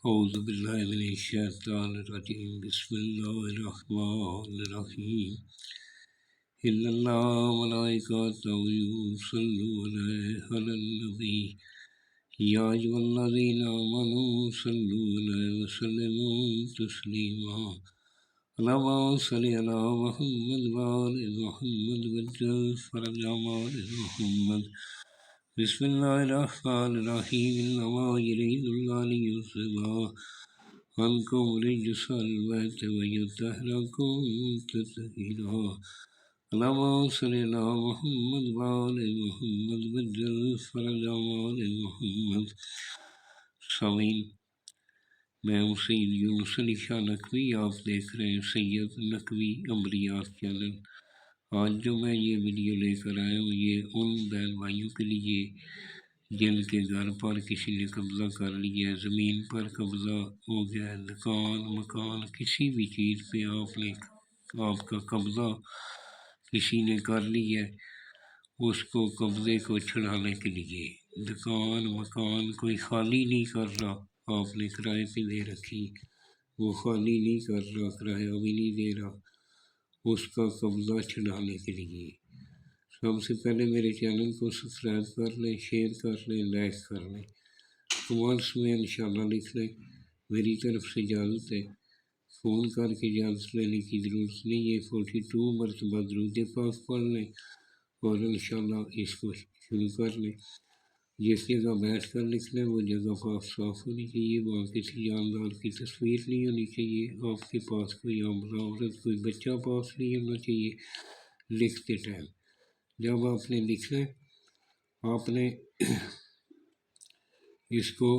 اعوذ باللہ من الشیطان الرجیم بسم اللہ الرحمن الرحیم ان اللہ ملائکتہ یصلون علی النبی یا ایھا الذین آمنوا صلوا علیہ وسلموا تسلیما اللہم صل علی محمد وآل محمد وعجل فرج آل محمد بسم اللہ الرحمن الرحیم انما یرید اللہ لیذھب عنکم الرجس البیت ویطہرکم تطہیرا اللہم صل علی محمد وآل محمد وعجل فرج آل محمد۔ سامعین، میں ہوں سید یونس علی شاہ نقوی، آپ دیکھ رہے ہیں سید نقوی عملیات چینل۔ آج جو میں یہ ویڈیو لے کر آیا ہوں یہ ان بہن بھائیوں کے لیے جن کے گھر پر کسی نے قبضہ کر لیا ہے، زمین پر قبضہ ہو گیا ہے، دکان مکان کسی بھی چیز پہ آپ کا قبضہ کسی نے کر لیا ہے، اس کو قبضے کو چھڑانے کے لیے دکان مکان کوئی خالی نہیں کر رہا، آپ نے کرائے پہ دے رکھی، وہ خالی نہیں کر رہا، کرایہ بھی نہیں دے رہا، اس کا قبضہ چھڑانے کے لیے سب سے پہلے میرے چینل کو سبسکرائب کر لیں، شیئر کر لیں، لائک کر لیں، کمنٹس میں انشاءاللہ لکھ لیں۔ میری طرف سے اجازت ہے، فون کر کے اجازت لینے کی ضرورت نہیں ہے۔ 42 مرتبہ درود پاک پڑھ لیں اور انشاءاللہ اس کو شروع کر لیں۔ جس جگہ بیٹھ کر لکھ لیں وہ جگہ صاف ہونی چاہیے، وہاں کسی جاندار کی تصویر نہیں ہونی چاہیے، آپ کے پاس کوئی عاملہ عورت کوئی بچہ پاس نہیں ہونا چاہیے لکھتے ٹائم۔ جب آپ نے لکھنا ہے آپ نے اس کو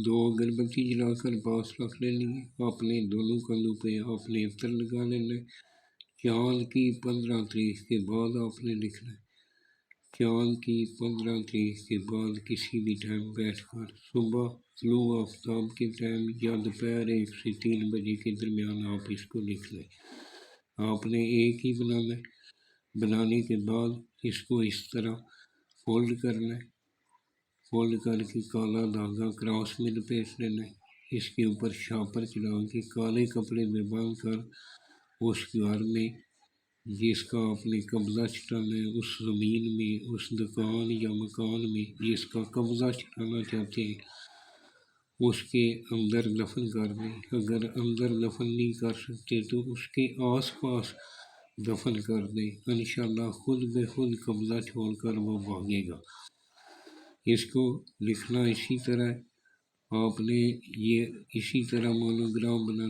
2 اگربتی جلا کر پاس رکھ لینی ہے، اپنے دونوں کندھوں پہ آپ نے عطر لگا لینا ہے۔ چاند کی 15 تاریخ کے بعد آپ نے لکھنا ہے، چاند کی 15 تاریخ کے بعد کسی بھی ٹائم بیٹھ کر صبح طلوع آفتاب کے ٹائم یا دوپہر 1 سے 3 بجے کے درمیان آپ اس کو لکھ لیں۔ آپ نے ایک ہی بنانا ہے، بنانے کے بعد اس کو اس طرح فولڈ کرنا ہے، فولڈ کر کے کالا دھاگا کراس میں لپیٹ لینا ہے، اس کے اوپر شاپر چلا کے کالے کپڑے میں باندھ کر اس گھر میں جس کا آپ نے قبضہ چھڑانا ہے، اس زمین میں، اس دکان یا مکان میں جس کا قبضہ چھڑانا چاہتے ہیں اس کے اندر دفن کر دیں۔ اگر اندر دفن نہیں کر سکتے تو اس کے آس پاس دفن کر دیں، انشاءاللہ خود بے خود قبضہ چھوڑ کر وہ بھاگے گا۔ اس کو لکھنا اسی طرح ہے، آپ نے یہ اسی طرح مونوگرام بنا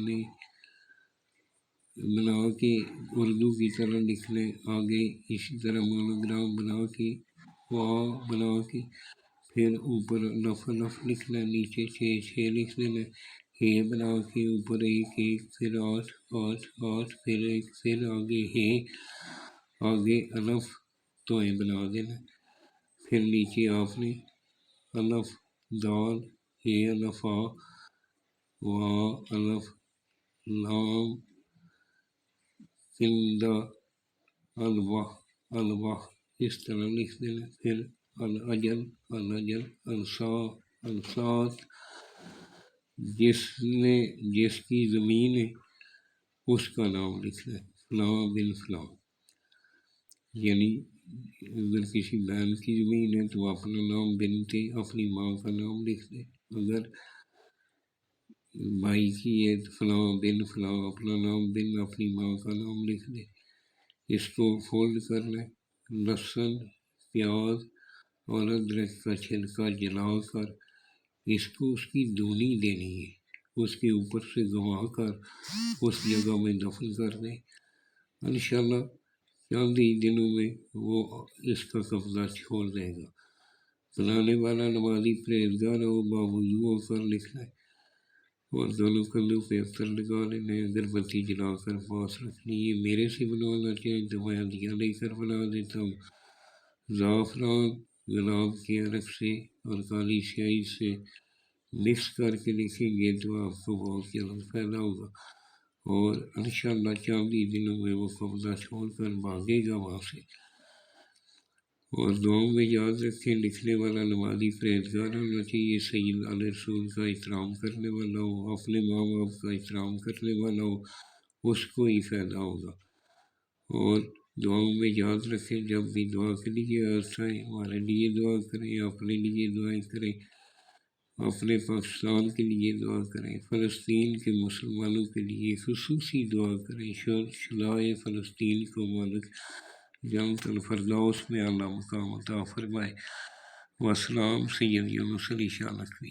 کے اردو کی طرح لکھ لیں، آگے اسی طرح مونوگرام بنا کے پھر اوپر لف لکھنا ہے، نیچے 6 لکھ دینا ہے، بنا کے اوپر 1 1 پھر 8 8 8 پھر 1 پھر آگے الف توئیں بنا دینا، پھر نیچے آپ نے الف دال الف آ وا الف لام زندہ الواح اس طرح لکھ دینا، پھر الاجل الساعت جس کی زمین ہے اس کا نام لکھنا ہے، فلاں بن فلاں، یعنی اگر کسی بہن کی زمین ہے تو اپنا نام بنتے اپنی ماں کا نام لکھ دے، اگر بھائی کی ہے تو فلاں بن فلاں اپنا نام بن اپنی ماں کا نام لکھ دے۔ اس کو فولڈ کرنا ہے، لہسن پیاز اور ادرک کا چھلکا جلا کر اس کو اس کی دونی دینی ہے، اس کے اوپر سے گوا کر اس جگہ میں دفن کر دیں، انشاءاللہ چند ہی دنوں میں وہ اس کا قبضہ چھوڑ دے گا۔ بنانے والا نمازی پرہیزگار ہو، باوضو ہو کر لکھنا ہے اور دونوں کندھوں پہ عطر لگا لینا ہے، اگربتی جلا کر پاس رکھنی ہے۔ میرے سے بنوانا چاہیں تو میں ہدیہ لے کر بنا دیتا ہوں، زعفران گلاب کے عرق سے اور کالی سیاہی سے مکس کر کے لکھیں گے تو آپ کو بہت جلد فائدہ ہوگا اور انشاءاللہ چند ہی دنوں میں وہ قبضہ چھوڑ کر بھاگے گا وہاں سے۔ اور دعاؤں میں یاد رکھیں لکھنے والا نمازی پرہیزگار ہونا چاہیے، سید علیہ رسول کا احترام کرنے والا ہو، اپنے ماں باپ کا احترام کرنے والا ہو، اس کو ہی فائدہ ہوگا۔ اور دعاؤں میں یاد رکھیں جب بھی دعا کے لیے آئیں ہمارے لیے دعا کریں، اپنے لیے دعائیں کریں، اپنے پاکستان کے لیے دعا کریں، فلسطین کے مسلمانوں کے لیے خصوصی دعا کریں، شلائے فلسطین کو مالک جنت الفردوس میں اعلیٰ مقام عطا فرمائے۔ والسلام، سید یونس علی شاہ نقوی۔